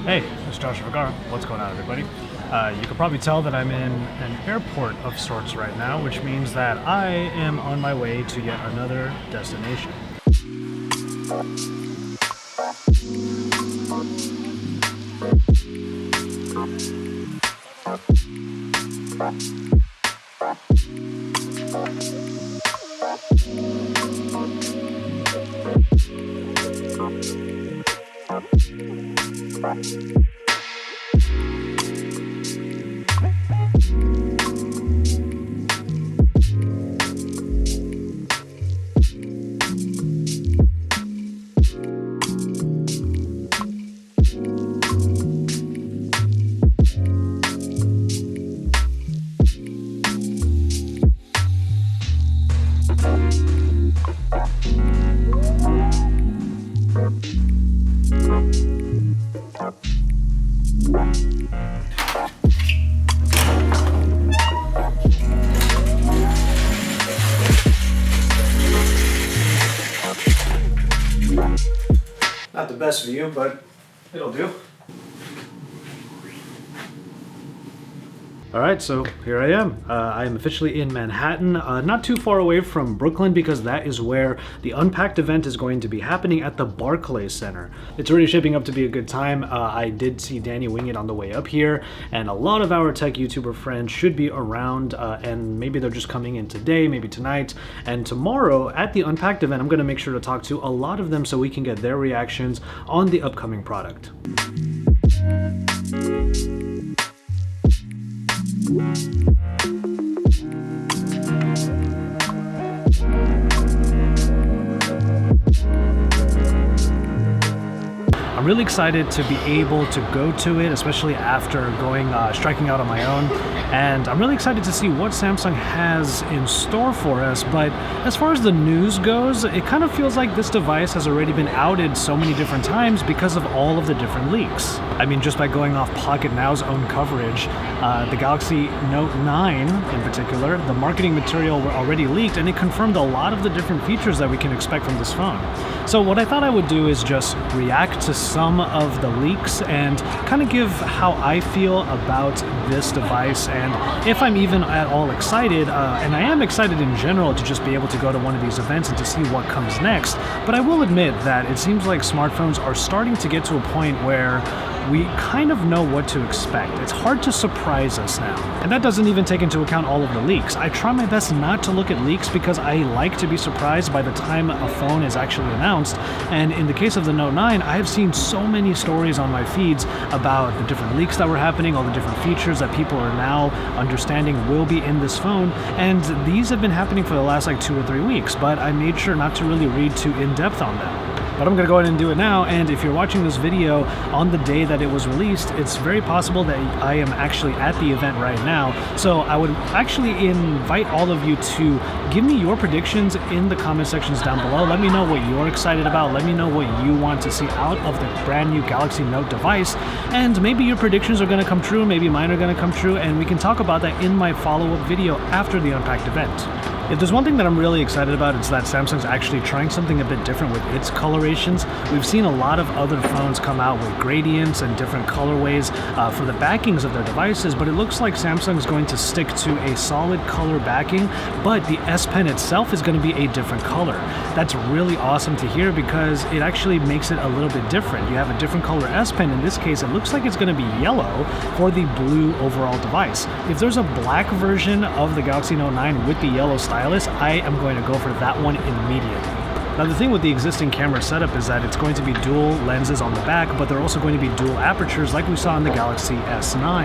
Hey, it's Josh Vergara. What's going on, everybody? You can probably tell that I'm in an airport of sorts right now, which means that I am on my way to yet another destination. Not the best view, but it'll do. Alright, so here I am. I am officially in Manhattan, not too far away from Brooklyn because that is where the Unpacked event is going to be happening at the Barclays Center. It's already shaping up to be a good time. I did see Danny wing it on the way up here, and a lot of our tech YouTuber friends should be around, and maybe they're just coming in today, maybe tonight, and tomorrow at the Unpacked event, I'm going to make sure to talk to a lot of them so we can get their reactions on the upcoming product. I'm really excited to be able to go to it, especially after striking out on my own. And I'm really excited to see what Samsung has in store for us. But as far as the news goes, it kind of feels like this device has already been outed so many different times because of all of the different leaks. I mean, just by going off Pocket Now's own coverage, the Galaxy Note 9 in particular, the marketing material were already leaked, and it confirmed a lot of the different features that we can expect from this phone. So what I thought I would do is just react to some of the leaks and kind of give how I feel about this device, and if I'm even at all excited, and I am excited in general to just be able to go to one of these events and to see what comes next. But I will admit that it seems like smartphones are starting to get to a point where we kind of know what to expect. It's hard to surprise us now. And that doesn't even take into account all of the leaks. I try my best not to look at leaks because I like to be surprised by the time a phone is actually announced. And in the case of the Note 9, I have seen so many stories on my feeds about the different leaks that were happening, all the different features that people are now understanding will be in this phone. And these have been happening for the last like 2 or 3 weeks, but I made sure not to really read too in depth on them. But I'm going to go ahead and do it now, and if you're watching this video on the day that it was released, it's very possible that I am actually at the event right now. So I would actually invite all of you to give me your predictions in the comment sections down below. Let me know what you're excited about. Let me know what you want to see out of the brand new Galaxy Note device. And maybe your predictions are going to come true, maybe mine are going to come true, and we can talk about that in my follow-up video after the Unpacked event. If there's one thing that I'm really excited about, it's that Samsung's actually trying something a bit different with its colorations. We've seen a lot of other phones come out with gradients and different colorways for the backings of their devices, but it looks like Samsung's going to stick to a solid color backing, but the S Pen itself is going to be a different color. That's really awesome to hear because it actually makes it a little bit different. You have a different color S Pen. In this case, it looks like it's going to be yellow for the blue overall device. If there's a black version of the Galaxy Note 9 with the yellow stylus, I am going to go for that one immediately. Now the thing with the existing camera setup is that it's going to be dual lenses on the back, but they're also going to be dual apertures like we saw in the Galaxy S9.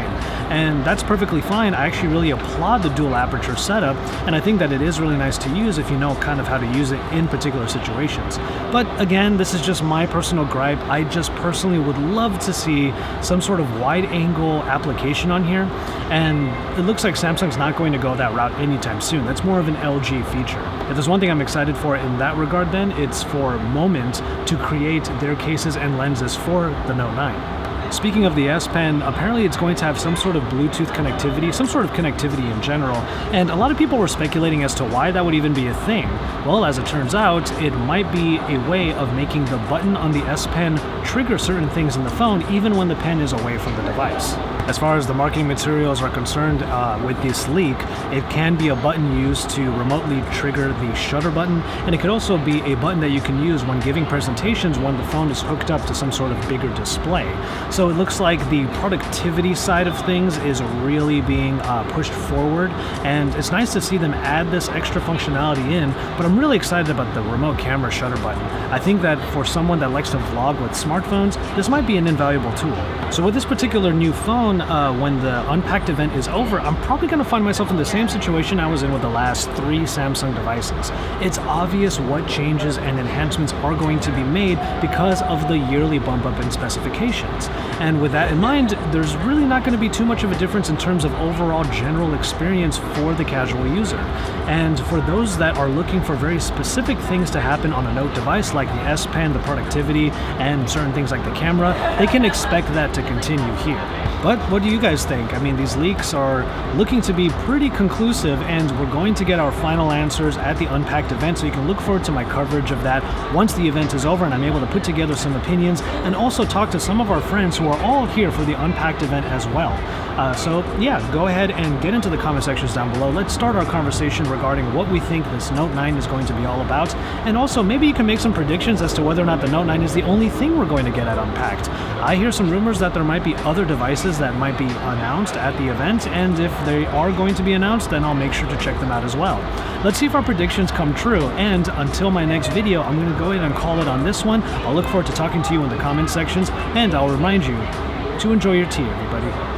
And that's perfectly fine. I actually really applaud the dual aperture setup, and I think that it is really nice to use if you know kind of how to use it in particular situations. But again, this is just my personal gripe. I just personally would love to see some sort of wide angle application on here, and it looks like Samsung's not going to go that route anytime soon. That's more of an LG feature. If there's one thing I'm excited for in that regard, then it's for Moment to create their cases and lenses for the Note 9. Speaking of the S Pen, apparently it's going to have some sort of Bluetooth connectivity, some sort of connectivity in general, and a lot of people were speculating as to why that would even be a thing. Well, as it turns out, it might be a way of making the button on the S Pen trigger certain things in the phone even when the pen is away from the device. As far as the marketing materials are concerned, with this leak, it can be a button used to remotely trigger the shutter button, and it could also be a button that you can use when giving presentations when the phone is hooked up to some sort of bigger display. So it looks like the productivity side of things is really being pushed forward, and it's nice to see them add this extra functionality in, but I'm really excited about the remote camera shutter button. I think that for someone that likes to vlog with smartphones, this might be an invaluable tool. So with this particular new phone, when the Unpacked event is over, I'm probably going to find myself in the same situation I was in with the last 3 Samsung devices. It's obvious what changes and enhancements are going to be made because of the yearly bump up in specifications. And with that in mind, there's really not going to be too much of a difference in terms of overall general experience for the casual user. And for those that are looking for very specific things to happen on a Note device like the S Pen, the productivity, and certain things like the camera, they can expect that to continue here. But what do you guys think? I mean, these leaks are looking to be pretty conclusive, and we're going to get our final answers at the Unpacked event, so you can look forward to my coverage of that once the event is over and I'm able to put together some opinions and also talk to some of our friends who are all here for the Unpacked event as well. So yeah, go ahead and get into the comment sections down below. Let's start our conversation regarding what we think this Note 9 is going to be all about, and also maybe you can make some predictions as to whether or not the Note 9 is the only thing we're going to get at Unpacked. I hear some rumors that there might be other devices that might be announced at the event, and if they are going to be announced, then I'll make sure to check them out as well. Let's see if our predictions come true, and until my next video, I'm going to go ahead and call it on this one. I'll look forward to talking to you in the comment sections, and I'll remind you to enjoy your tea, everybody.